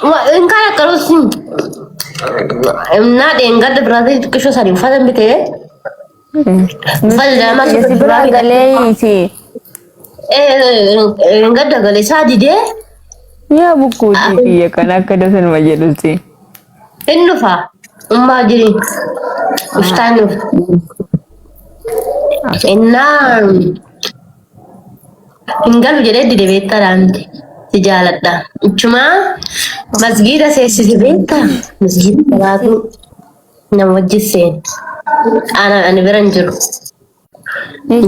إن كان كروسين نادي إن قد برادي كشو ساري فادم بتيه فادم ما يا سبرا قاليتي إن قد قالي سادي ده يا بكوتي يا كنا كده سن مجلسي إنه فا ما جري مستانو إنام إن قالوا جريد دي بيتا راندي تجالتا cuma masjid sesi beta masjid salatu nawajjid sen ana beranjur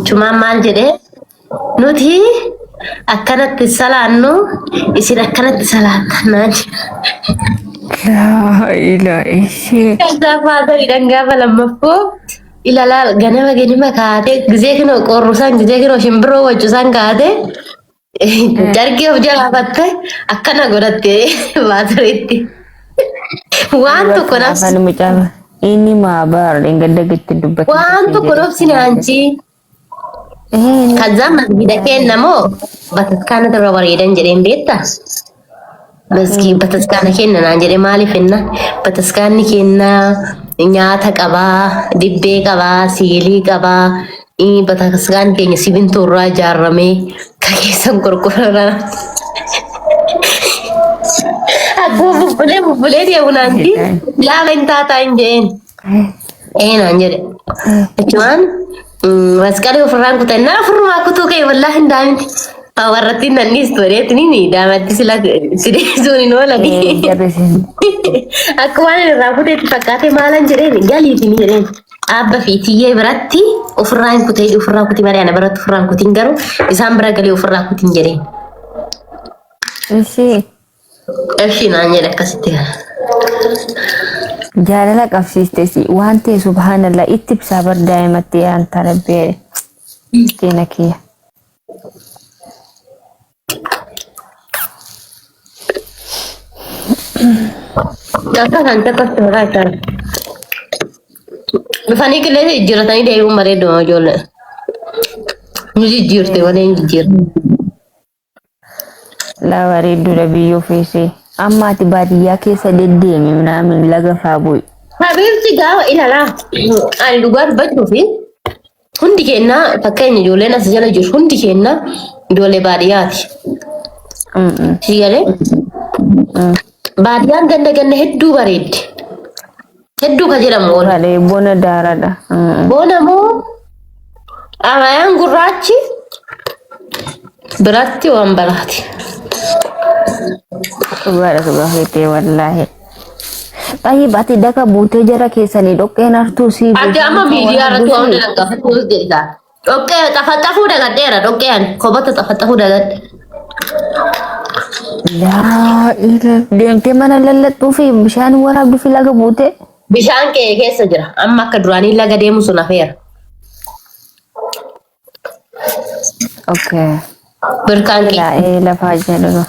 cuma mal jede nuti akkanatti salaannu isin akkanatti salaatan لا إله إلا kada fata idan gaba lamafo ilala ganama kaate gizee kino qorrusan gizee kino shimbiro wajjusan kaate jargi of jalafatte akkana godhatte baatiritti waan tokko nafsi afaan mucaa inni maabar engada gitti dubbate waan tokko nafsi naanchi kaza masgida kenna mo bataskana tarra bareedan jedheen beekta maski bataskana kenna naan jedhe maaliif enna bataskaanni kenna nyaata qabaa dibbee qabaa siilii qabaa bataskaan keenya sibiintoo irraa ijaarramee ka keessan qorqorroo akkuma bubbulee deemu naanti laala hin taataa hin jeen naan jedhe jechuun masqalee ofirraan kutannaa ofirrumaa kutuu ka'e wallaahi hin daamiti warratti nanni istooriyeetini daamatti sila sideessuun hin oolani akka waan irraa kuteetti fakkaate maalan jedheen galiitiin jedheen abba fi tiyyee biratti ofirraan kutee ofirraa kuti malee ana biratti ofirraan kutiin garuu isaan bira galee ofirraa kutiin jedheen. Eshi naan jedhe akkasitti kana. jaalala qabsiistesi waan ta'e subhaanallah itti ibsaa bar daa'imatti yaan tarabbee keena kiyya. Kakak kan tetap terasa. Bifani kile jiratani deemu bareedu ijoollee. Nuti jirte waliin jijjiir. La bareeddudha biyyoo feesee amma ati baadiyyaa keessa deddeemi minaamin laga faabu'i. Habiibti gaafa ilaalaa ani dhugaa dubbachuu fi hundi keenya fakkeenya ijoolleen as jala jiru hundi keenya ijoollee baadiyyaati. Sigalee baadiyyaan ganda hedduu bareeddi. Hedduu ka jedhamu oolu. Bona daaradha. Bona moo amayaan gurraachi biratti waan baraati. Sugaa feetee wallaahi. Baay'ee baatee daka buutee jara keessanii dhoqqeen hartuu si. Ati amma miidiyaa irratti waan dhagaafatu jedha. Dhoqqee xafaxafuu dagadheera dhoqqeen kophata xafaxafuu dagadhe. Laa deemtee mana lalladhuu fi bishaan waraabduu fi laga buutee. Bishaan kee keessa jira. Amma akka duraanii laga deemu sun hafeera. Okay. Birkaan kee. Lafaa jedhu.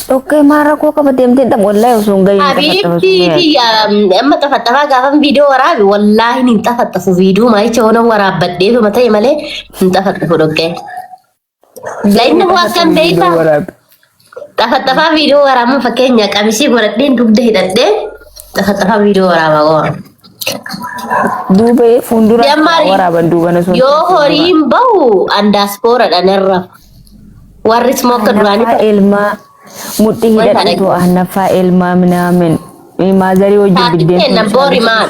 Oke, marah kok apa deemtee dhaq wallahi osoo hin gahin. Habiibti amma xafaxafaa gaafa viidiyoo waraabe wallahi hin xafaxafu viidiyoo maayicha hoona waraabbadheetu mata'e malee hin xafaxafu dhoqqee. Lainni waan kan beektaa xafaxafaa viidiyoo waraaban fakkeenya qamisii godhadheen dugda hidhadhee xafaxafaa viidiyoo waraabaa goona. Duubee fuuldura waraaban duubana sun. Yoo horiin bahu andaaspooradha narra. Warri smoka duraanii ilmaa mudhii hidhadhatu hannaffaa ilmaa minaamin maazarii wajjin biddeen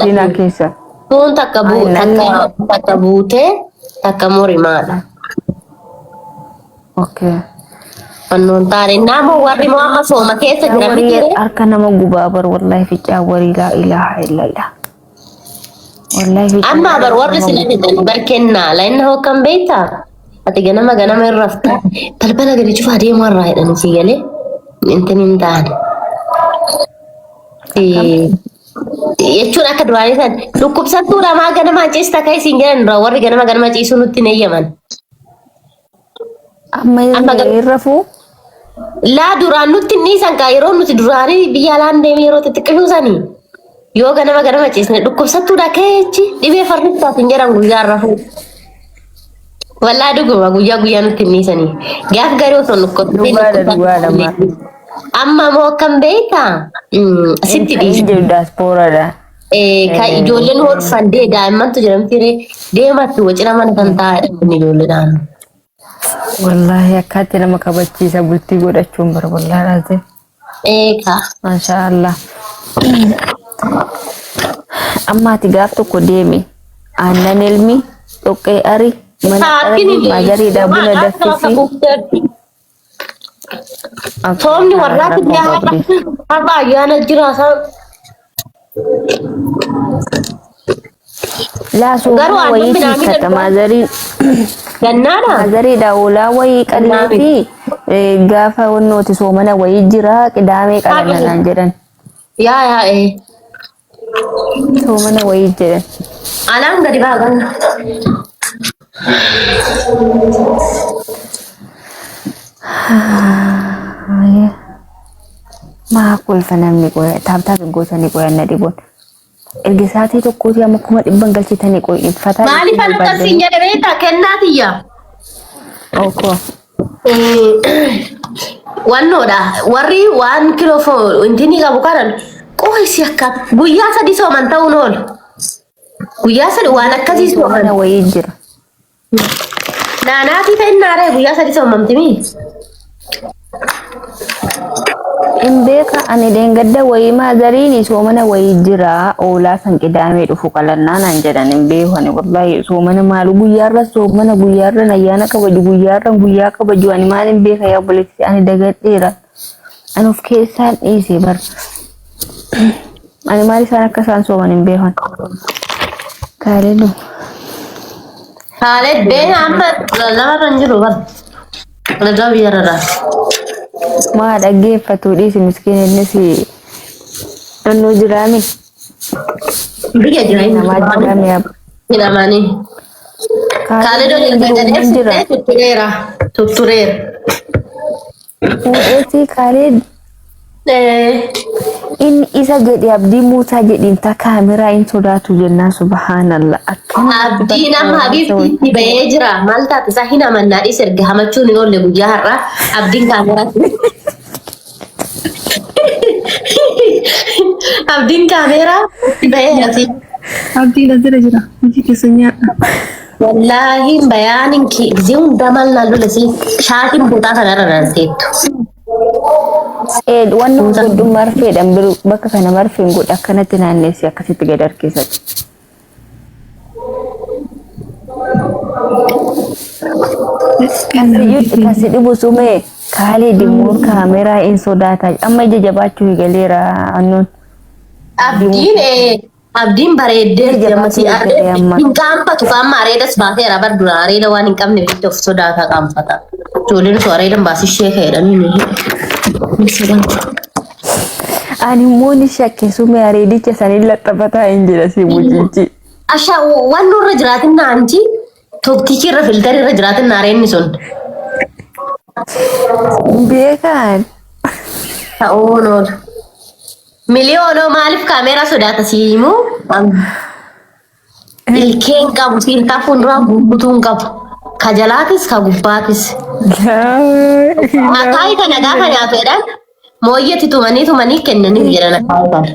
sina keessa. Kun takka buutee takka morimaadha. Okay. Annoon taane nama warri moo amma sooma keessa jira miti. Harka nama gubaa bar wallahi ficaa warii laa ilaaha illallah. Wallahi amma bar warri sila fidan barkennaa la inna hokkan beektaa. Ati ganama irrafta balbala gadi cufaa deemu irraa jedhani si galee intin hin taane. Jechuun akka duraanii san dhukkubsattuudha maa ganama ciista kai siin jedhan irraa warri ganama ciisuu nutti hin eeyyaman. Amma irrafuu laa duraan nutti hin dhiisan kaa yeroo nuti duraanii biyya alaan deemee yeroo xixiqqishuu sanii yoo ganama ciisne dhukkubsattuudha keechi dhibee farnichaaf hin jedhan guyyaa irrafuu. Walaa dhuguma guyyaa nutti hinniisanii. Gaaf garuu osoo Dhugaadha ma. amma moo kan beektaa? Sitti dhiise. Jiru daaspooraadha. Ka ijoolleen horfandee daa'immantu jedhamti deematti wacira mana kan taa'edha ijoolleedhaan. Wallahi akkaatti nama kabachiisa bultii godhachuun barbaadaa. Eeka. Masha Allah. Amma ati gaaf tokko deemi. Aannan ilmi dhoqqee ari mana magariidha buna daffisi. Soomni warraatti dhiyaata. Har'a ayyaana jira isaan. Laasu wayii tiikkata maazarii. Gannaadha. Mazariidha oolaa wayii qalleefi gaafa wannooti soomana wayii jira qidaamee qalananaan jedhan. Yaa soomana wayii jedhan. Alaan gadi baagan. Maa kolfa namni qoya taaptaaf gootanii qoyanna dhiboon. Erga isaatii tokkooti amma kuma dhibban galchitanii qoyiffataa. Maaliif akkasiin jedhe beektaa kennaatiyya? Oko. Wannoodha warri waan kiloo intini qabu kanan qoysi akka guyyaa sadii sooman ta'uun oolu. Guyyaa sadii waan akkasii sooman. Wayii jira. Naanaatii ta'in naaree guyyaa sadii soomamtimi. Imbeka ani dengadda wayii maazariin soomana wayii jira oolaa san qidaamee dhufu qalannaan an jedhan imbeekani wallahi soomana maalu guyyaarra soomana guyyaarra ayyaana kabaju guyyaa kabaju ani maal imbeeka yaa buletti ani dagadheera ani of keessaan dhiise bar ani maal isaan akka isaan sooman imbeekan kaaleedu Kaalee beena amma lamarran jiru bar lagaa biyyarraa. maa dhaggeeffatu dhiisi miskiin innis naannoo jiraami. Biyya jiraani namaa jiraami abba. Hidhamanii. Kaalee doon gadadee tuttureera. Fuudheetii kaalee inni isa jedhe abdii Muusaa jedhiin ta kaameraa hin sodaatu jennaa subhaanallah. Abdiin amma Habiibti bahee jira. Maal taate isaa hin amannaadhis erga hamachuun hin oolle guyyaa har'aa abdiin kaameraatti. Abdiin kaameraa bahee hati. Abdiin asirra jira. Hojii keessa nyaadha. Wallaahi bayaanin gisee hundaa maal naan lola si shaatiin bootaa kanarra danteettu. Wanni godhu marfeedhaan biru bakka kana marfeen godha akkanatti naanneessi akkasitti gad harkisatti. Kasi dhibu sumee kaalee dimmuun kaameraa hin sodaata. Amma ija jabaachuu galeera annuun. Abdiin bareeddee jedhamati hin qaanfatu qaama areedas baaseera bar dura areeda waan hin qabne bitti of sodaata qaanfata. Ijoolleen osoo areedan baasishee ka'edhanii ani immoo ni shakke sumee areedicha sanii laxafataa hin jira si mucichi. Asha waan nurra jiraatin naanti tokkichi irra filtari irra jiraatin naareenni sun. Beekan. Ta'uun oola. Miliyoonoo maaliif kaameraa sodaata siimu? Ilkeen qabu ilkaa fuulduraa guutuun qabu. Ka jalaatis ka gubbaatis. Akaayi kana gaafa nyaatedhaan mooyyatti tumanii kennanii jedhan akaayi kana.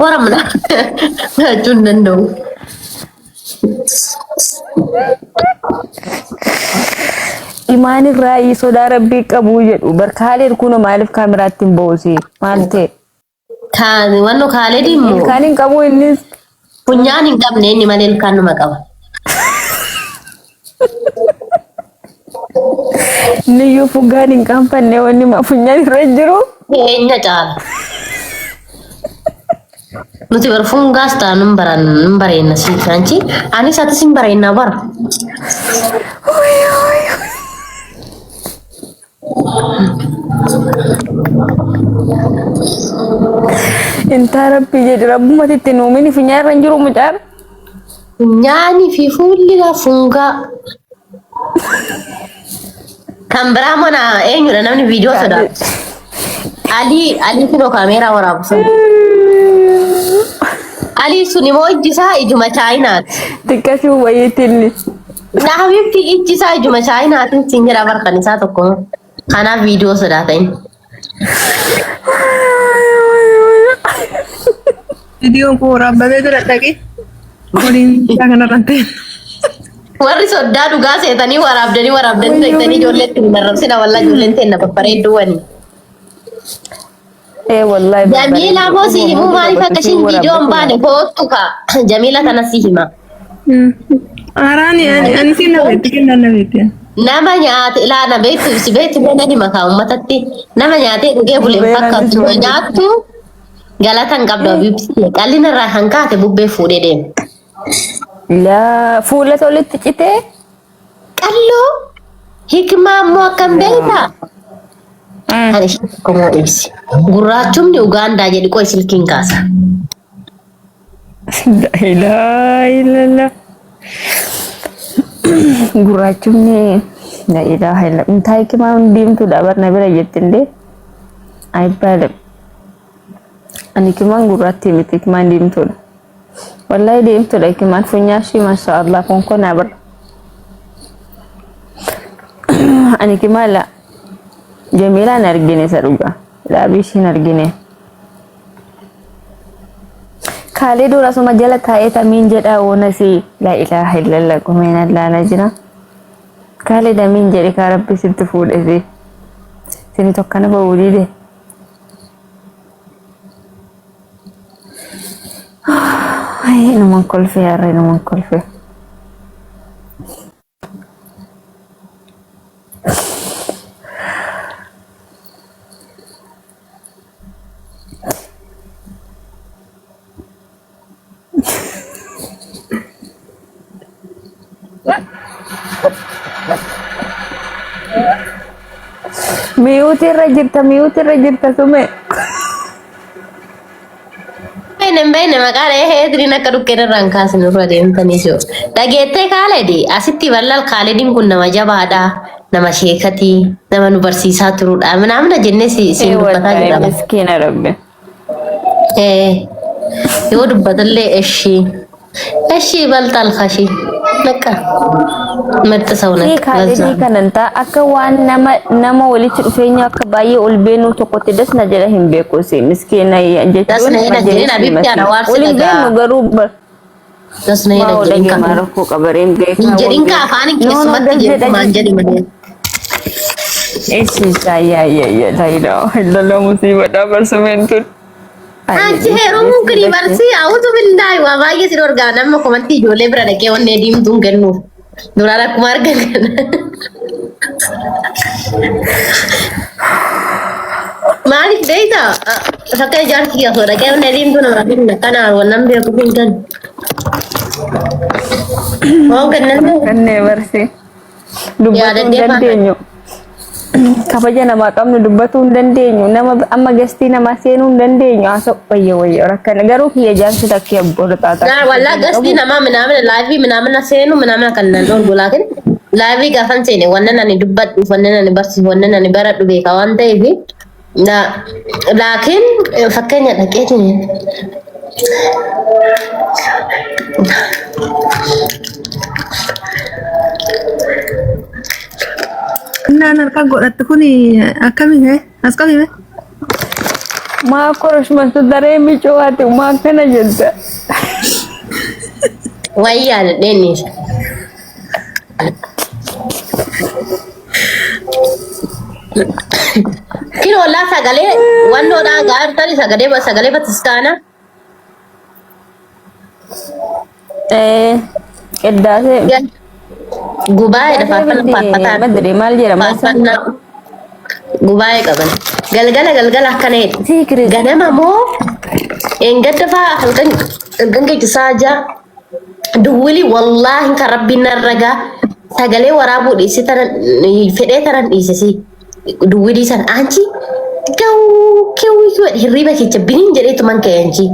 Qoramna jechuun danda'u. Imaan irraa sodaa rabbii qabu jedhu barkaaleen kun maaliif kaameraatti hin boosi maal ta'e? Wanno kaalee dhimmu. Ilkaan hin qabu innis. Funyaan hin qabne inni malee ilkaan nama qaba. Niyyuu fugaan hin qaanfanne wanni funyaan irra jiru. Eenyu caala. Nuti bar fungaas ta'a nun bareenna siifanchi. Anis atis hin bareenna bara. Inta rabbi jedhu rabbumatti itti nuumini funyaan irra hin jiru mucaara. Funyaanii fi fuulli fungaa. Kan biraa mana eenyudha namni viidiyoo sodaatu. Ali kunoo kaameraa waraabu sun. Ali sun immoo ijji isaa ijuma chaayinaati. Xiqqashuu wayiitinni. Habibti ichisaa ijuma chaayinaatiin siin jira barkan isaa tokko. Kanaaf viidiyoo sodaatain. Video ko waraabamee jira dhaqee. Waliin isaa kanarratti. Warri soddaa dhugaa seetanii waraabdanii seetanii ijoolleetti hin arrabsina wallaa ijoolleen teenna babbareedduu wani. Wallahi. Jamila moo si himu maaliif akkashiin viidiyoon baane boottu ka Jamila kana si hima. Araani ani si nabeetti kennan nabeetti. Nama nyaate ilaana beektu si beektu mana hima kaa uummatatti nama nyaatee dhugee buleen fakkaatu nyaattu galatan qabdu bibsi qallina irraa hankaate bubbee fuudhee deema. La fuula tolitti citee qalloo hikmaa ammoo akkam beektaa. Ani komo ibsi gurraachumni Ugaandaa jedhi qoy silkiin kaasa. La ilaha gurraachumni la ilaha illa intai hikmaa diimtu dhabarna bira jettinde ay bale ani hikmaan gurraatti miti hikmaan diimtuudha. Wallahi diimtuudha hikmaan funyaashi masha Allah konkona bar ani hikmaa la Jamila nargine saruga labishi nargine Khalid rasuma jala taa'ee min jedha wonasi la ilaha illallah kumena la najina Khalid min jedhe ka rabbi sitti fuudhese sini tokkana bawulide ay no man kolfe arre no man kolfe Mute rajirta sume. Bene magari hedrina kadukere rankas nurra deemtanii jiru. Dhageettee Kaaledi asitti bal'al Kaalediin kun nama jabaadha. Nama sheekati, nama nu barsiisaa turudha. Namna jennee si dubbataa jira. Miskiina rabbi. Yoo dubbatallee eshi baltal khashi. Nakka. Marta sauna. Kaaledi kananta akka waan nama walitti dhufeenya akka baay'ee ol beenu tokkotti dasna jala hin beeku si miskiina jechuun. Dasna ina jirina bifti ana waarsi dhagaa. Waliin beenu garuu dasna ina jirina maaroo qabareen beekaa. Jirinka afaan keessumatti jirtu maan jedhi malee. Eessa ya la musiibadha barsumentun. Anchi heeruun kuni barsi autu billahi wa baay'ee si dorgaa nama komantii ijoollee bira dhaqee onnee diimtuun kennuuf. Duraan akkuma argan kana. Maaliif deeyta? Fakka ijaarsi kiyasoo dhaqee onnee diimtuu nama kenna kanaan wannan beeku hin kennu. Waan kennan Kannee barsi. Dubbatu hin dandeenyu. Kabaja nama qabnu dubbatu hin dandeenyu. Nama amma gastii nama seenuu hin dandeenyu. Haasa'u wayya rakkana garuu kiyya jaarsi takkee abboota taata. Wallaa gastii nama minamina laayivii minamina seenu minamina kan nan dhorgu laakin laayivii gaafan seene wannan ani dubbadhu wannan ani barsiisu wannan ani baradhu beeka waan ta'eef laakin fakkeenya dhaqee jiru. Naan harka godhattu kun akkamiin as qabime? Maa korosmantu daree micowaati maa kana jetta. Wayyaa dhedheeniisa. Kini wallaa sagalee wannoodhaan gaartani sagalee batiskaana. Qeddaasee. Gubaa'ee faarfataan. Madde maal jedhama? Gubaa'ee qaban. Galgala akkana jedhe. Ganama moo engadda fa'aa halkan geessisaa jaa. Duwwili wallaahi kan rabbiin narragaa sagalee waraabuu dhiisitan fedhee taran dhiisisi. Duwwilii san aanchi keewwii hirriba keessa biniin jedheetu man ka'eenchi.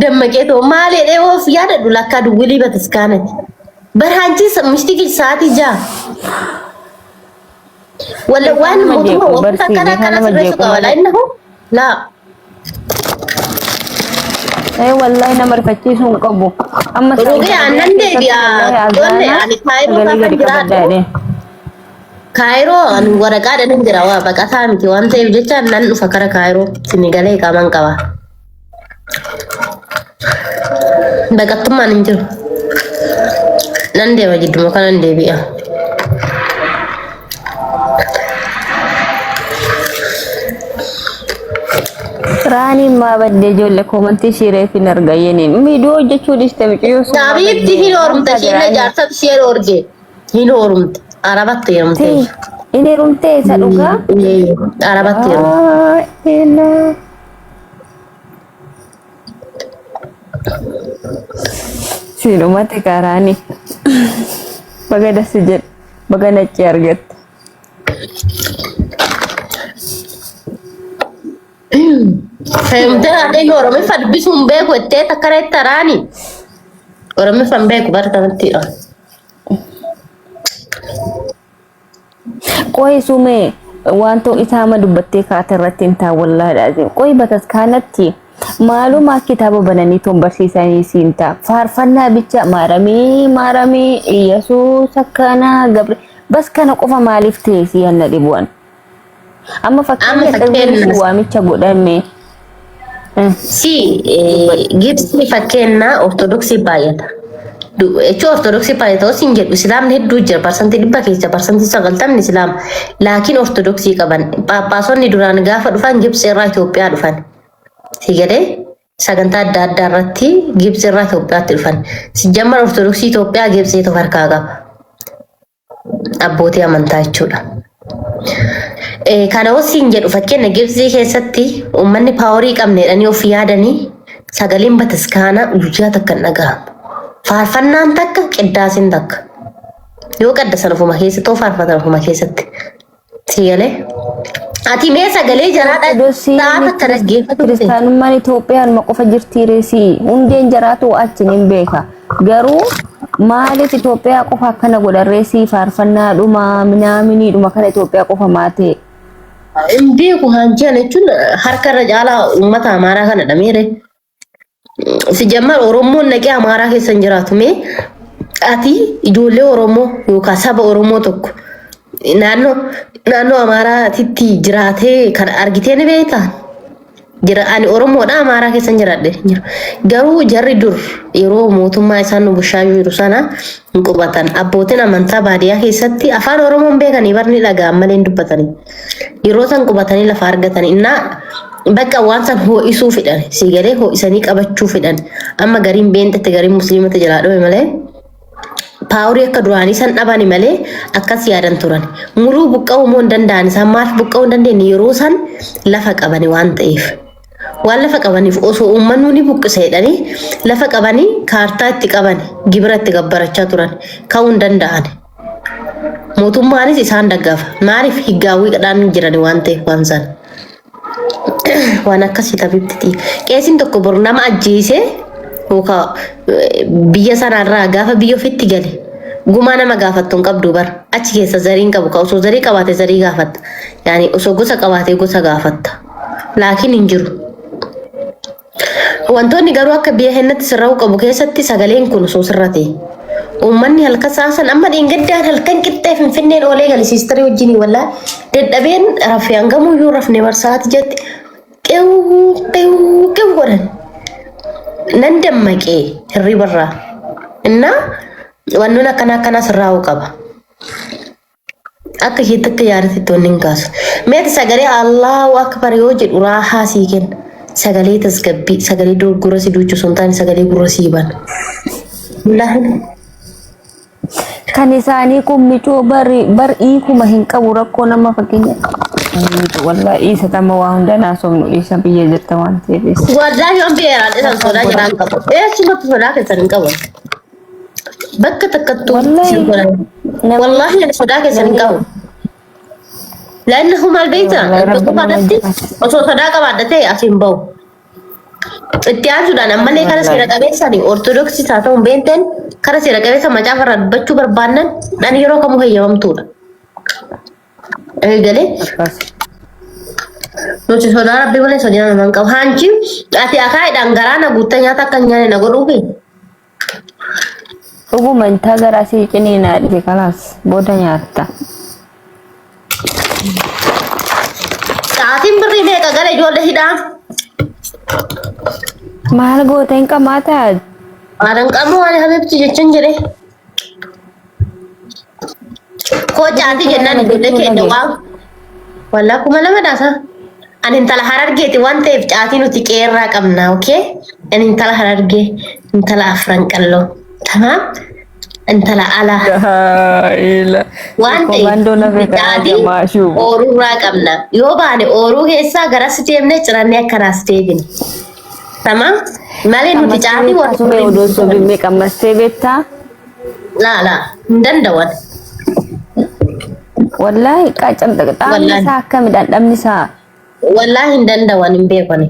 Dammaqee too maali jedhee of yaadadhu lakkaa duwwilii bataskaanati. Baraanchis mishtii sa'aatii jaa. Wala waan mootummaa wanta kana sirreessu qaba laa innahu laa. والله نمر فتشي سون قبو أما روغي أنن دي بيا دون يعني كايرو كان جراتو كايرو أن ورقة دن جراوا بقى ثامتي وانت يبجتش أنن فكر كايرو سنغالي كمان كوا بقى تما ننجر نندي وجد مكان نندي بيا راني ما بدي جول لكم أنت شيري في نرجعيني ميدو جتشو ديستمك يوسف نبي تهين أورمت شيء جارت شيء أورجي هين أورمت عربت يومتي ini rumte saduga Arabat ya enak si rumah tekarani baga dah sejat baga nak target fahimta ada orang mifad bisum beku ete takare tarani orang mifad beku barka nanti Koi sume wanto isama dubbate ka tarratin ta wallahi azim koi batas kanatti maluma kitaba banani ton barsiisanii siinta faarfannaa bicha marami yesus akkana gabri bas kana qofa maaliif teesi yanna dhibuwan amma fakkeenya waamicha godhame si gibsi fakkeenya ortodoksii baay'ata Echo ortodoksi pada tahu singgit Islam ni dujar persentif di bagi persentif sagaltam Islam lakin ortodoksi kaban pason di duran gafa dufan gips era Ethiopia dufan sigade saganta darati gips era Ethiopia dufan sejamar ortodoksi Ethiopia gips itu farkaga abboti amantaa jechuudha kana wasiin jedhu fakkeenya gibsii keessatti uummanni paaworii qabneedhanii of yaadanii sagaleen bataskaana guyyaa takka dhagahamu faarfannaan takka qiddaasin takka yoo qaddasan ofuma keessatti oo faarfatan ofuma keessatti siyalee ati mee sagalee jaraadha taata akka dhaggeeffatu kiristaanummaan Itoophiyaan maqofa jirti reesi hundeen jaraatu achiniin beeka garuu maaliif Itoophiyaa qofa akkana godhan reesi faarfannaa dhuma minaamini dhuma kana Itoophiyaa qofa maatee hin beeku hanjaan jechuun harka irra caalaa uummata amaaraa kana dhameere Sejamar Oromo naqee Amaaraa keessa jiraatu mee ati ijoollee Oromoo yookaan saba Oromoo tokko naannoo Amaaraatti jiraatee kan argitee ni beektaa? Ani Oromoodha Amaaraa keessa jiraadhe garuu jarri dur yeroo mootummaa isaan nu bushaayuu jiru sana hin qubatan abbootiin amantaa baadiyyaa keessatti afaan Oromoon beekanii barni dhaga'an malee hin dubbatanii yeroo san qubatanii lafa argatanii innaa bakka waan san ho'isuu fedhan sigalee ho'isanii qabachuu fedhan amma gariin beentatti gariin musliimatti jalaa dhowe malee paawurii akka duraanii san dhabani malee akkas yaadan turan muluu buqqa'uu moo hin danda'an isaan maaf buqqa'uu hin dandeenye yeroo san lafa qabani waan ta'eef waan lafa qabaniif osoo uummannu ni buqqiseedhanii lafa qabanii kaartaa itti qabani gibira itti gabbarachaa turan ka'uu hin danda'an mootummaanis isaan daggaafa maaliif higgaawwii qadhaan jirani waan ta'eef waan san waan akkasii taphibti qeesiin tokko boru nama ajjeese yookaan biyya sanarraa gaafa biyya ofitti gale gumaa nama gaafattu hin qabdu bar achi keessa zariin qabu ka osoo zarii qabaate zarii gaafatta yaani osoo gosa qabaate gosa gaafatta laakiin hin jiru wantoonni garuu akka biyya hennatti sirra'uu qabu keessatti sagaleen kun osoo sirrate ummanni halka saasan amma dhingaddaan halkan qixxee finfinneen oolee gali siistarii wajjinii wallaa dadhabeen rafee hangamuu yoo rafne barsaati jetti qewu godhan nan dammaqee hirribarraa innaa wannoon akkana sirraa'uu qaba akka hiitti akka yaadatti toonni hin kaasu meeti sagalee Allahu akbar yoo jedhu raahaa sii kenna sagalee tasgabbii sagalee doggora si duuchu sun taane sagalee gurra sii ban kan isaanii kun micoo bar'ii kuma hin qabu rakkoo nama fakkeenya wallahi isa tama waa hunda naasofnu isa biyya jetta waan ta'eef wallahi on beera isan sodaa jiraan qabu sumatti sodaa keessan hin qabu bakka takkattu wallahi sodaa keessan hin qabu لأنهم البيت بقوم عدتي وصوت صداقة بعدتي أسيم بو اتيان سودان أما ليه كان سيرا كبيساني أرثوذكسي ساتهم بينتين كان سيرا كبيسا ما جافر بچو بربانن ناني يرو كمو هي يوم طول قالي Nuti sodaa rabbii malee sodaa nama hin qabu. Hanchi ati akaayidhaan garaa na guuttee nyaata akka hin nyaanne na godhuufi. Dhuguma intaa garaa sii ciniinaa dhufe kalaas booda nyaatta. Sa'aatiin birrii meeqa gara ijoollee hidhaa? Maal goota hin qabaataa? Maalan qabu waan habiibti jechuun jedhe. Koo caatii jennaan ijoollee keenya waan. Wallaa kuma lama dhaasa. Ani intala Harargeeti waan ta'eef caatii nuti qeerraa qabna, okay? Ani intala Harargee, intala Afran Qalloo. Tamaam? Intala alaa. Waan ta'eef caatii ooruurraa qabna. Yoo baane ooruu keessaa garas deemnee cirannee akkanaas deebina. Tamaam? Malee nuti caatii warra odoo sobimme qammastee beektaa? Laa, hin danda'an. Wallahi qacan dhaabni isaa akkamidhaan dhabni isaa? Wallahi hin danda'an hin beekani.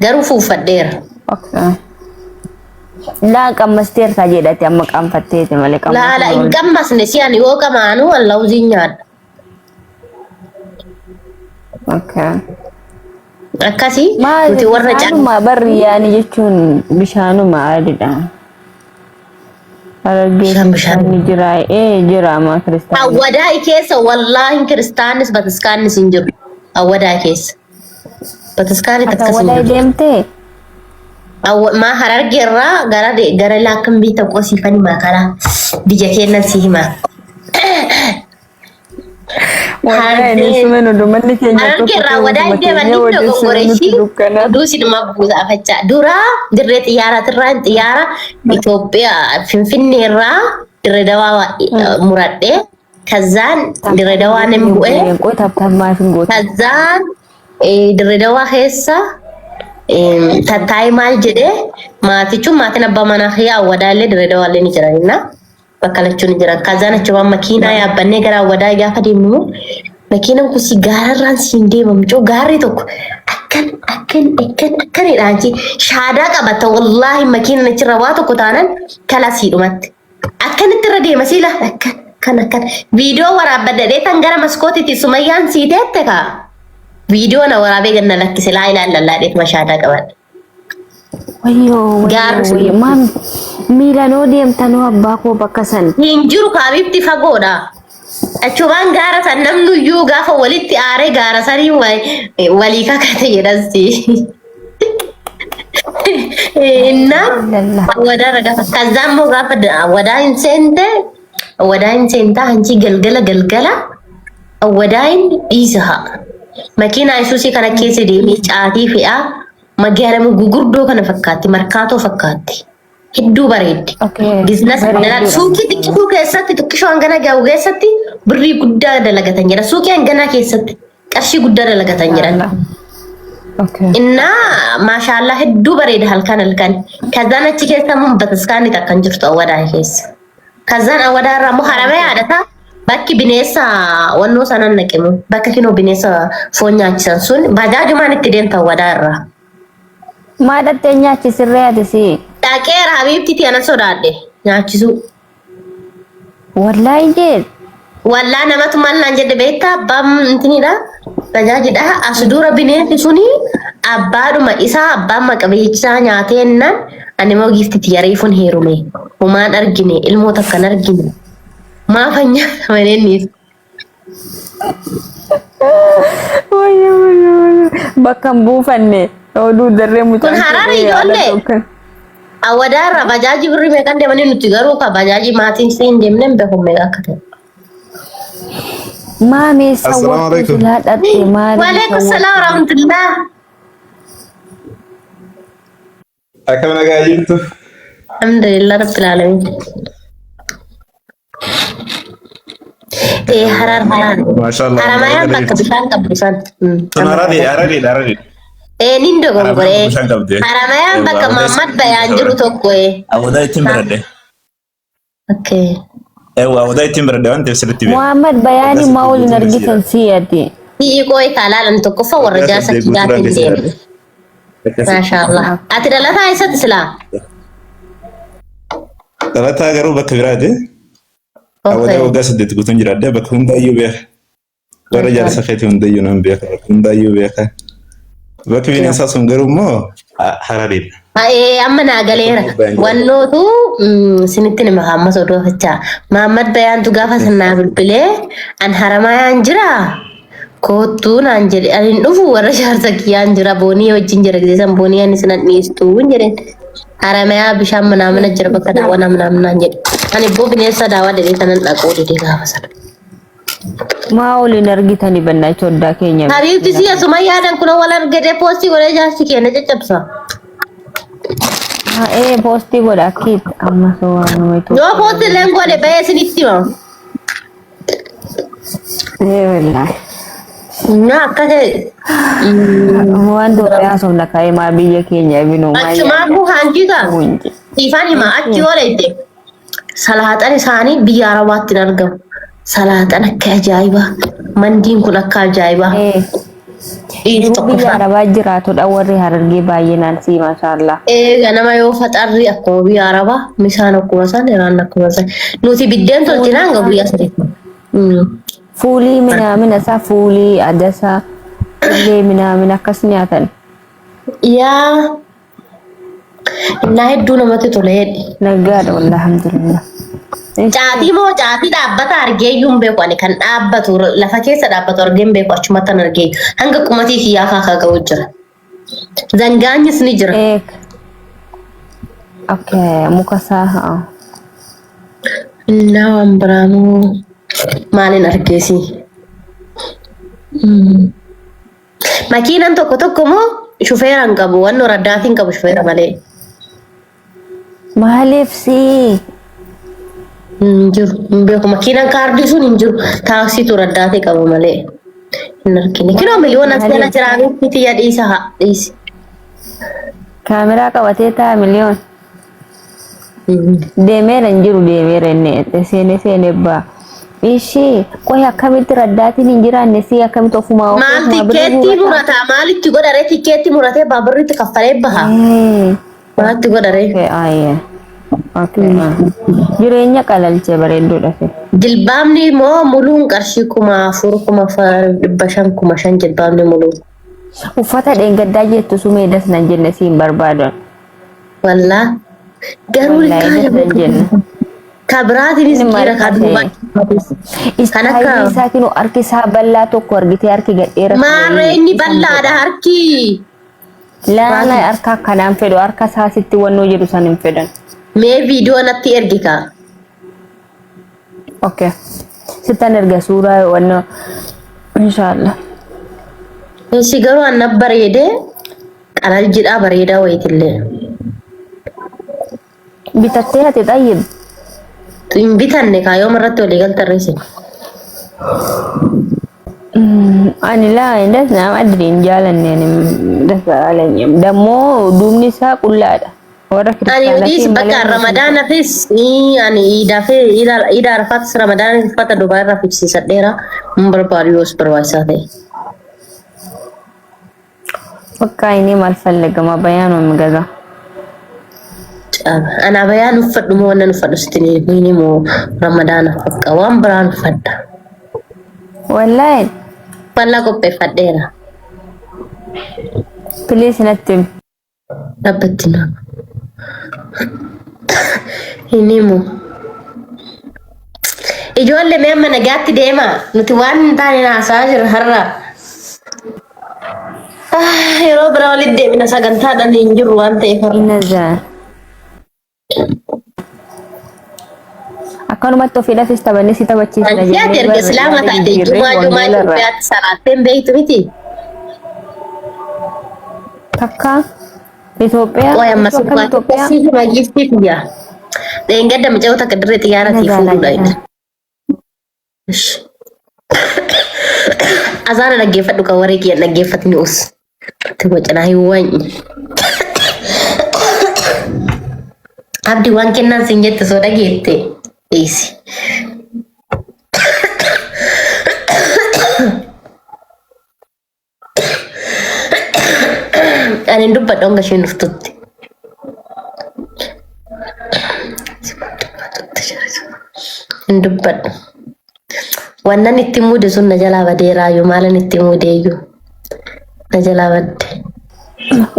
Garuu fuuffadheera. Laa qammasteerta jedhate amma qaanfatteeti malee qammastee. Laa hin qammasne si ani yoo qamaanu wallauziin nyaadha. Akkasii nuti warra bishaanuma barri yaani jechuun bishaanuma adiidha. Bishaan jira jira ma kristaan. Awwadaa keessa wallahi kiristaanis bataskaanis hin jiru. Awwadaa keessa. Bataskaani takkas hin jiru. Deemtee? Ma Harargeerraa gara laakkan biita qosiifani maakala biyya keenyan si hima. Harargeerraa wadaa hin deeman iddoo gongoreeshi duusi dhuma buusaa fachaa. Duraa dirree xiyyaaraa Itoophiyaa Finfinneerraa dirree dawaa muradhee kazaan dirree dawaa nan bu'ee kazaan dirree dawaa keessa tattaayii maal jedhee maatichuun maatiin abbaa manaa yaa wadaallee dirree dawaallee ni jiranina bakka lachuun ni jiran kazaan achuma makiinaa yaabbannee gara wadaa gaafa deemnu makiinaan kun si gaararraan siin deemamchoo gaarri tokko akkanidhaanchi shaadaa qabata wallaahi makiinaan achirra waa tokko taanan kala siidhumatti akkanitti irra deema siila akkan viidiyoo waraabbadhadhee tan gara maskootitti sumayyaan siiteette kaa viidiyoo na waraabee ganna lakkise laa ilaallallaadheef mashaadaa qabadha. Wayyoo maam miilanoo deemtanoo abbaa koo bakka san. Hin jiru kaabibti fagoodha. Achubaan gaara san namnuyyuu gaafa walitti aaree gaara sanii walii kakate jedhasti. Inna wadaara gaafa kazaan moo gaafa wadaa hin seente hanchi galgala wadaa hin dhiisaha. Makiinaa isuusii kana keessa deemee caatii fe'aa magaalaa gugurdoo kana fakkaatti markaatoo fakkaatti. Hedduu bareeddi. Bizinas suuqii xiqqoo keessatti xiqqishoo hangana gahu keessatti birrii guddaa dalagatan jira. Suuqii hangana keessatti qarshii guddaa dalagatan jiran. Innaa maashaallah hedduu bareeda halkan. Kazaan achi keessa immoo bataskaanii takkan jirtu awwadaa keessa. Kazaan awwadaa irraa immoo haramee yaadata. Bakki bineensa wannoo sanan naqimu. Bakka kinoo bineensa foon nyaachisan sun bajaajumaan itti deemta awwadaa irraa. Maadhattee nyaachisirree adisi. Dhaqeera habiibti tiyana sodaadhe nyaachisu. Wallaahi jee. Wallaa namatu maal naan jedhe beektaa abbaan intinidha. Tajaajidha as dura bineensi suni abbaadhuma isaa abbaan maqabeechaa nyaateennan ani moo giifti tiyariifuun heerume. Humaan argine ilmoota akkan argine. Maafa nyaata maneenniif. Bakka hin buufanne. Oduu darree mucaan. Kun haraara ijoollee. Awwadaarra bajaajii birrii meeqan deemanii nuti garuu ka bajaajii maatiin siin deemneen beekuun meeqa akka ta'e. Maamee sawwatu silaa dhatte maali? Waalaikum salaam warahmatullah. Akkam nagaa jirtu? Alhamdulillah rabbil alamin. Harar. Masyaallah. Haramayaan bakka bishaan qabdu san. Harare. Nindo gongore. Haramayaan bakka Muhammad bayaan jiru tokko. Awwadaa ittiin baradhe. Okay. Awwadaa ittiin baradhe waan ta'eef sirriitti beeku. Muhammad bayaani maul nargisan siyati. Hiikoo kaalaalan tokko fa warra jaasa kidaatiin deeme. Maashaallah. Ati dhalataa eessatti silaa? Dhalataa garuu bakka biraati. Awwadaa waggaa 8 guutuun jiraadde bakka hundaayyuu beeka. Warra jaarsa keetii hundayyuu nan beeka. Hundayyuu beeka. Bakki bineensaa sun garuu immoo Hararidha. Amma naa galeera. Wannootu sinitti nima hamma sodoofachaa. Mahammad Bayaantu gaafa sannaa bilbilee an haramayaan jira. Kootuu naan jedhe ani hin dhufu warra jaarsa kiyyaan jira boonii wajjin jira gideessan boonii ani sinan dhiistuu hin jedhen. Haramayaa bishaan mana jira bakka daawwana naan jedhe. Ani boo bineensa daawwa dedee sanan dhaquu dedee gaafa sana. Maa oliin argitanii bannaa choddaa keenya. Hariirti si asuma yaadan kun wal argate poostii godhee jaarsi keenya caccabsa. Poostii godha akkiit amma soowwan Yoo poostii leen godhe bahee sinitti hima. Wallaahi. Naa akka ta'e. Waan doonii haasofna ka'ee maa biyya keenya binuu. Achumaa buu hanjiga. Ifaan hima achi ooleette. Salaaxan isaanii biyya Arabaatti hin argamu. Salaaxan akka ajaa'ibaa. Mandiin kun akka ajaa'ibaa. Biyya Arabaa jiraatudha warri Harargee baay'inaan si maashaallah. Ganama yoo faxarri akkuma biyya Arabaa misaan akkuma san irraan akkuma san. Nuti biddeen tolchinaa hanga guyyaa sadiitti. Fuulii minaamin isaa fuulii adasaa illee minaamin akkas nyaatan. Yaa innaa hedduu namatti tole hedhi. Naggaadha wallah alhamdulillah. Caatii moo caatii dhaabbata argeeyyuu hin beeku ani kan dhaabbatu lafa keessa dhaabbatu argee hin beeku achumatti an argeeyyu hanga qumatii kiyyaa kaakaa ga'u jira. Zangaanyis ni jira. Okay, muka saa. Innaa waan biraamoo maalin argeesi? Makiinaan tokko tokko moo shufeera hin qabu wanno raddaatiin qabu shufeera malee. Maaliif si? Jiru hin beeku makiinaan kaardii sun hin jiru taaksiitu raddaatee qabu malee hin argine. Kiloo miliyoona as jala jiraa miti yaa dhiisi. Kaameraa qabatee taa miliyoon. Deemeera hin jiru deemeera inni seenee baa. Ishee qoy akkamitti raddaatiin hin jiraanne si akkamitti ofumaa maal tikeetti murataa maalitti godharee tikeetti muratee baaburriitti kaffalee baha. Maalitti godharee? Jireenya qalalchee bareedduudha. Jilbaabni moo muluun qarshii 4,500 jilbaabni muluun. Uffata dheengaddaa jettu sumeedas nan jenne siin barbaadan. Wallaa garuu likkaa Kabraatinis jira kaduma. Kan akka isaatiin harki isaa bal'aa tokko argitee harki gadheera. Maarree inni bal'aadha harki. Laala harka akkanaan fedhu harka isaasitti wannoo jedhu san hin fedhan. Mee viidiyoo natti ergita. Okay. Sittan erga suuraa wannoo inshaallah. Isi garuu anna bareedee qalal jidhaa bareedaa wayitillee. Bitattee ati xayyib. Bitanne kaayoo marratti walii galtarreesse. Ani laa indas nama addiin jaalanneen dasaalanyem dammoo duubni isaa qullaadha. Ani udis bakka Ramadaanafis ani iida arfaats Ramadaana uffata Dubaay irraa fichisiisadheera hin barbaadu yoos barbaachisaa ta'e. Bakka inni maal fallagama bayaanuma gaza. Ana bayaan uffadhu moo wannan uffadhu sitini mini moo Ramadaana fakka waan biraan uffadha. Wallahi Falla qopheeffadheera. Please natti Dhabbatti nama. Inni moo ijoollee mee amma nagaatti deema nuti waan hin taane haasaa jirra har'a. Yeroo biraa walitti deemina sagantaadhaan hin jiru waan ta'eef har'a. inazaa. Akkanumatti ofiidhaafis taphannee si taphachiisna jennee ati erga islaama taate jumaa Itoophiyaatti salaatteen beektu miti. Takka Itoophiyaa. Qoy amma Itoophiyaa si magifti kiyya. Dheengadda mucaa takka dirree xiyyaaratii fuudhuudha. Azaana dhaggeeffadhu kan waree kiyya dhaggeeffatni us. Tibocanaa hin waanyi. Abdi waan kennaan siin jette soo dhageette. Easy. Ani dubbadha onga isheen dhuftutti. Hin dubbadhu. wannan itti muude sun na jalaa badeeraayyuu maalan itti muudeeyyuu na jalaa badde.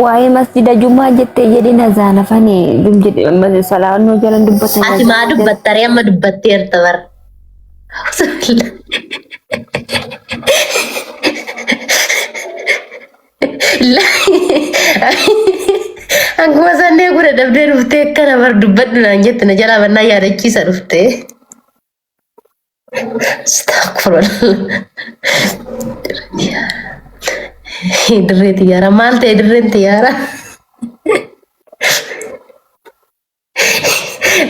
Waa'ee masjida Jumaa jettee jedhi na zaanafanii dum jedhe salaannoo jalan dubbatan. Ati maa dubbattaree amma dubbatteerta bara. Akkuma sannee gura dhabdee dhuftee akkana bar dubbadhu naan jette na jalaa bannaa yaadachiisa dhuftee. Astagfirullah. Dirree xiyyaara maal ta'e dirreen xiyyaara?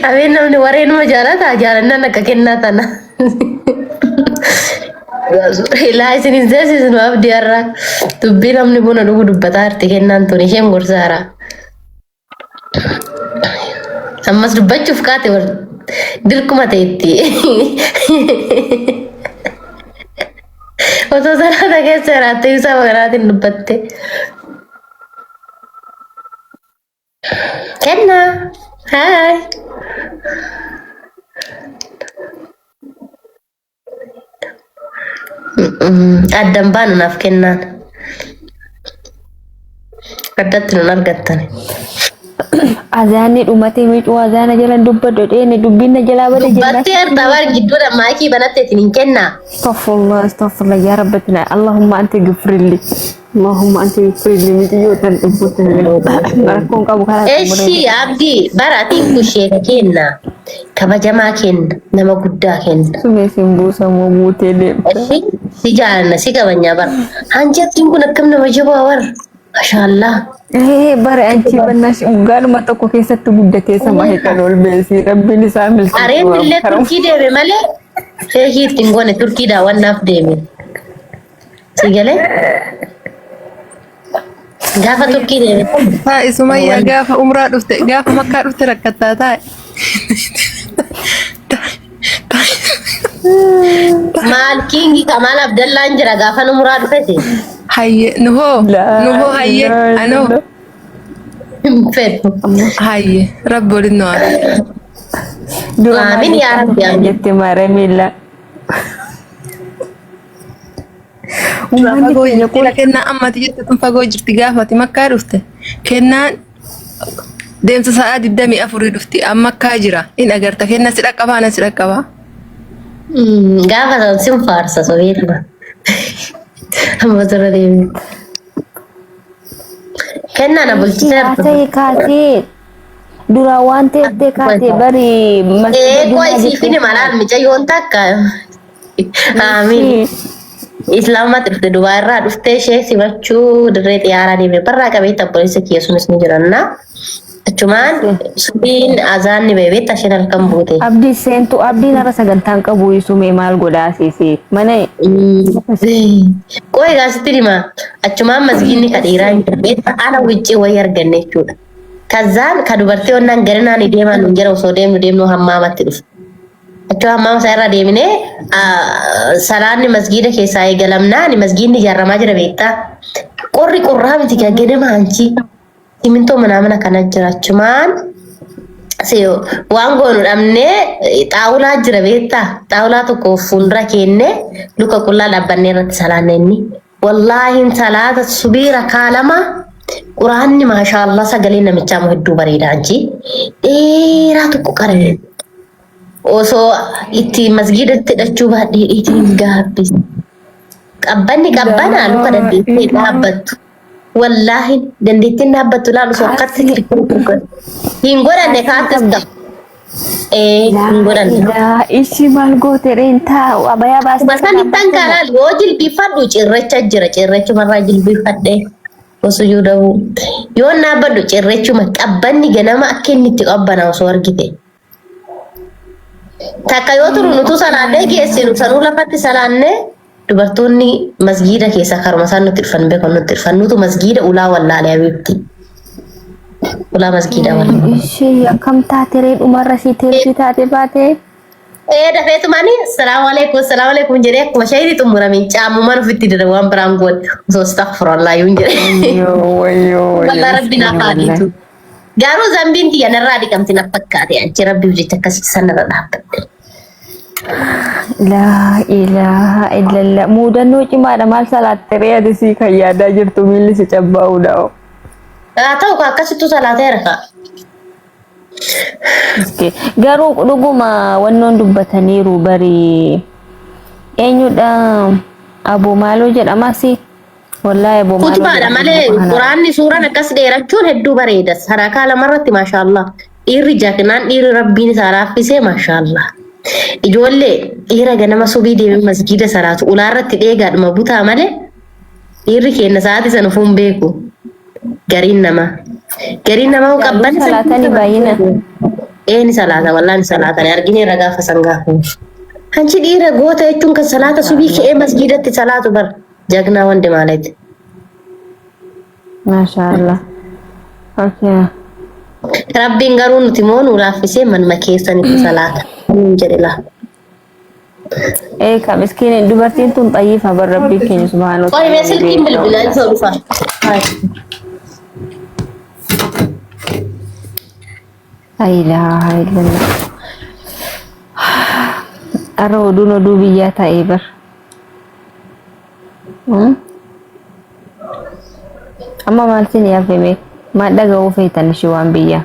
Abeen namni wareenuma jaalataa jaalannaan akka kennaa tana. Ilaa isin seesisu abdii har'a dubbii namni buna dhugu dubbataa jirti kennaan tun isheen gorsaara. Ammas dubbachuuf kaate dirquma ta'etti. Otoo salaata keessa jiraattee isaa magaraatiin dubbatte. Kennaa. Haay. Addan baanu naaf kennaan. Addatti nun argattan. Azaanni dhumatee miicuu azaana jalan dubbadhu dheeni dubbiin na jalaa bada jennaan. Dubbattee artabar gidduudha maakii banatteetiin hin kennaa. Astaghfirullah ya rabbatina Allahumma anta gifrilli Allahumma anta gifrilli miiciyootan dhubbutan rakkoon qabu karaa Eshi abdii baratiin kushee kenna kabajamaa kenna nama guddaa kenna. sumeesin buusamoo buutee deemta. Eshi si jaalanna si qabanya bara. Hanjattiin kun akkam nama jabaa war. Mashaallah. Bare anchi bannash ugaanuma tokko keessatti guddatee sama heekan ol beesi rabbiin isaa milkeessu. Areen illee turkii deeme malee sheekii ittiin goone turkii daawwannaaf deeme. Si galee? Gaafa turkii deeme. Haa Sumayyaa gaafa umraa dhufte gaafa makkaa dhufte rakkattaa taa'e. Maal kiingi Kamaal Abdallaan jira gaafa umuraa dhufete. Hayye nuhoo hayye anoo. Fedhu. Hayye rabbi waliin nu haa. Aamin yaa rabbi aamin. Jetti maramilla. Fagoo jirti kennaa ammati jette kun fagoo jirti gaafati makkaa dhufte kennaan deemsa sa'aa 24 dhufti amma makkaa jira in agarta kenna si dhaqqabaa na si dhaqqabaa. Gaafa san sin faarsa sobeetuma. Amma sirra deemi. Kennaa na bulchiseertu. Kaasee kaasee dura waan ta'eef kaasee bari Eegoo isiifini malaan micayyoon takka. Aamin. Islaamatti dhufte Dubaay irraa dhuftee ishee simachuu dirree xiyyaaraa deemee barraa qabee tabboleessa keessumas ni jiranna. Achumaan subiin azaanni beebeetta isheen halkan buute. abdii seentu abdiin har'a sagantaan qabu isumee maal godhaasiise mana Qoy gaasitti hima. Achumaan masgiinni ka dhiiraa hin beetta ana wiccii wayii arganne jechuudha. Kazaan ka dubartii onnaan garanaan deemaan hin jira osoo deemnu hammaamatti dhufu. Achuu hammaama isaa irra deemnee salaanni masgiida keessaa eegalamnaan masgiinni ijaaramaa jira beektaa. Qorri qorraa miti ganama hanchi. Simintoo mana kana jira achumaan waan goonu dhabnee xaawulaa jira beektaa. Xaawulaa tokko fuuldura keenne luka qullaa dhaabbannee irratti salaanne inni. Wallaahi salaata subii rakaa lama quraanni maashaallah sagalee namichaa hedduu bareeda hanchi. Dheeraa tokko qaree. Osoo itti masgiidatti hidhachuu baadhee ittiin gaabbis. Qabbanni qabbanaa luka dandeettee dhaabbattu. Wallaahi dandeettiin dhaabbattu laalu sokkatti hin godhanne kaattis qabu. Hin godhanne. Ishi maal goote reentaa abayaa baasee. Masan ittaan kaalaal yoo jilbiifadhu cirracha jira cirrachumarraa jilbiifadhee osoo yoo dhabu. Yoo dhaabbadhu cirrachuma qabbanni ganama akka inni itti qabbanaa osoo argite. Takka yoo turu nutu salaannee geessinu sanuu lafatti salaannee dubartoonni masgiida keessa karuma isaan nutti dhufan beekan nutti dhufan nutu masgiida ulaa wallaalee abeebti. Ulaa masgiida wallaalee. Ishee akkam taate ree dhumarra si teessii taate baate. Dafeetumani salaamu alaikum jedhee akkuma shayii xumurame caamumaan ofitti dira waan biraan godhe osoo astaghfirullah yuun jedhe. Wayyoo. Wallah rabbi naaf haadhiitu. Garuu zambiin xiyya narraa dhiqamti naaf fakkaate achi rabbiif jecha akkasitti sanarra dhaabbadde. La ilaha illallah. Mudannoo cimaadha maal salaattee adisii kan yaadaa jirtu miilli si cabbaa'uudha. Tahu kak akkasitti salaateera ka. Garuu dhuguma wannoon dubbataniiru bari eenyudha Abu Maaloo jedhamasi. Wallahi Abu Maaloo. Kutubaadha malee Quraanni suuraan akkas dheerachuun hedduu bareeda. Sarakaa lamarratti maashaallah. Dhiirri jaakinaan dhiirri rabbiin isaa raaffisee maashaallah. Ijoollee dhiira ganama subii deemee masgiida salaatu ulaarratti dheegaadhuma butaa malee dhiirri keenya sa'aatii sana fuun beeku. Gariin nama qabban salaatanii baay'ina. Ni salaata wallahi salaatanii arginee ragaa fasangaa kun. Hanchi dhiira goota jechuun kan salaata subii ka'ee masgiidatti salaatu bar jagnaa wandi maaleeti. Maashaallah. Okay. Rabbiin garuu nuti moo nu laaffisee manuma keessanitti salaata. Jedhela. Ka miskiin dubartiin tun xayyifa bar rabbii keenya subhaanahu wa ta'ala. Qoy meesilkiin bilbilaa isa dhufa. La ilaha illallah. Ara oduu biyyaa ta'ee bar. Amma maal sin yaafame maal dhaga'uu feetan ishee waan biyyaa.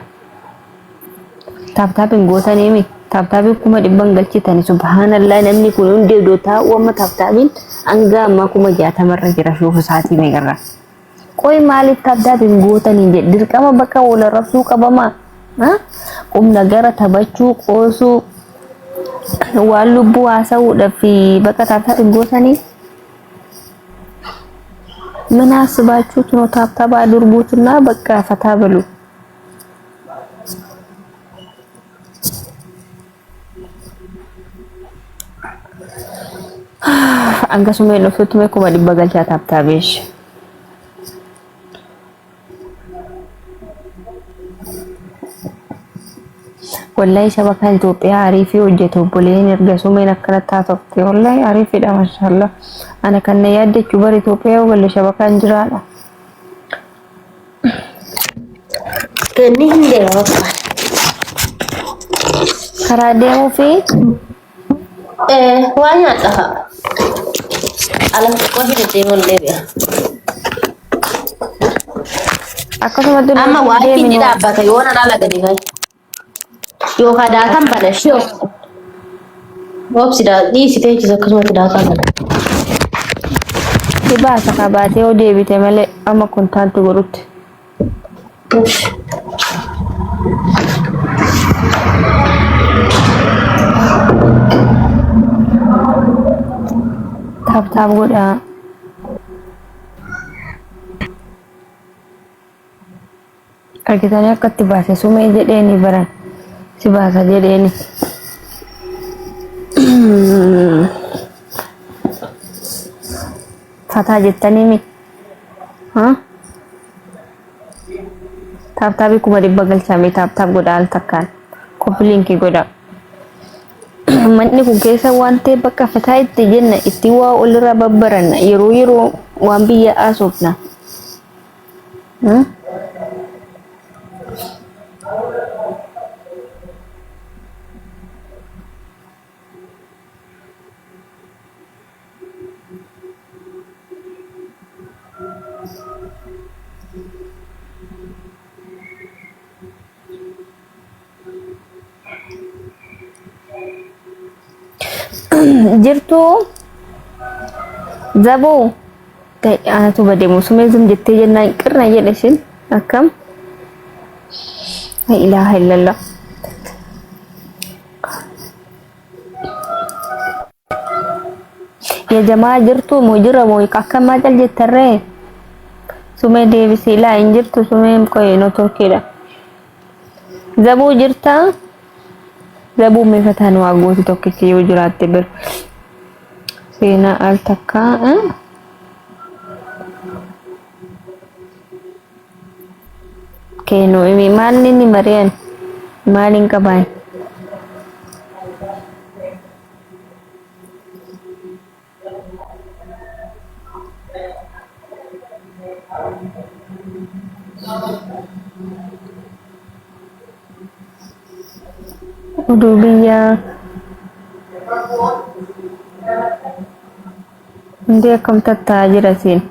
Taaptaapiin gootanii mi? Taaptaapiin kuma dhibban galchitani subhaanallah namni kun hundee dootaa uumama taaptaapiin hanga amma kuma 60 jira shuufu sa'aatii meeqarra. Qoy maaliif taaptaapiin gootanii jedhe dirqama bakka wal rabsuu qabama. Qumna gara taphachuu qoosuu waan lubbuu haasa'uudhaaf bakka taaptaapiin gootanii. Mana asibaachuutu no taaptaapaa durbuutunaa bakka fataa balu. Akkasuma hin dhuftutti mee kuma dhibba galchaa taaptaabeesh. Wallahi shabakaan Itoophiyaa ariifii hojjetu obboleen erga sumeen akkanatti haasofte wallahi ariifiidha maashaallah. Ana kan na yaaddechuu bara Itoophiyaa yoo galle shabakaan jiraadha. Kenni hin deema bakka. Karaa deemuu fi waa nyaata fa'a. Ala wahi deemuun deebi'a. akkasumatti Amma waa inni dhaabbata yoo na dhala gadi kai. Yoo ka daataan bana shio. Wobsi da dhiisitee jisa akkasumatti daataan bana. Dibaasa qabaatee yoo deebite malee amma kuntaantu godhutti. Taap godhaa. Argitanii akkatti baase sumee jedheeni baran si baasa jedheeni. Fataa jettanii mi? Taaptaabii kuma dhibba galchame taaptaap godhaa al takkaan koppiliinkii godhaa. Manni kun keessa waan ta'eef bakka fataa itti jenna itti waa olirraa babbaranna yeroo waan biyya haasofna. Jirtu Zaboo anatu bade musume zum jettee jennaan qirna jedhe shin akkam la ilaha illallah ya jamaa jirtu moo jira moo akkam maal jettarree sume deebisi laa hin jirtu sume koy no torkiidha Zaboo jirta Zaboo me fataan waa gooti tokkichi yoo jiraatte bir seenaa al takkaa Keno imi maalni ni marian maalin qaban Udah biya Ndee akkam tattaajira siin.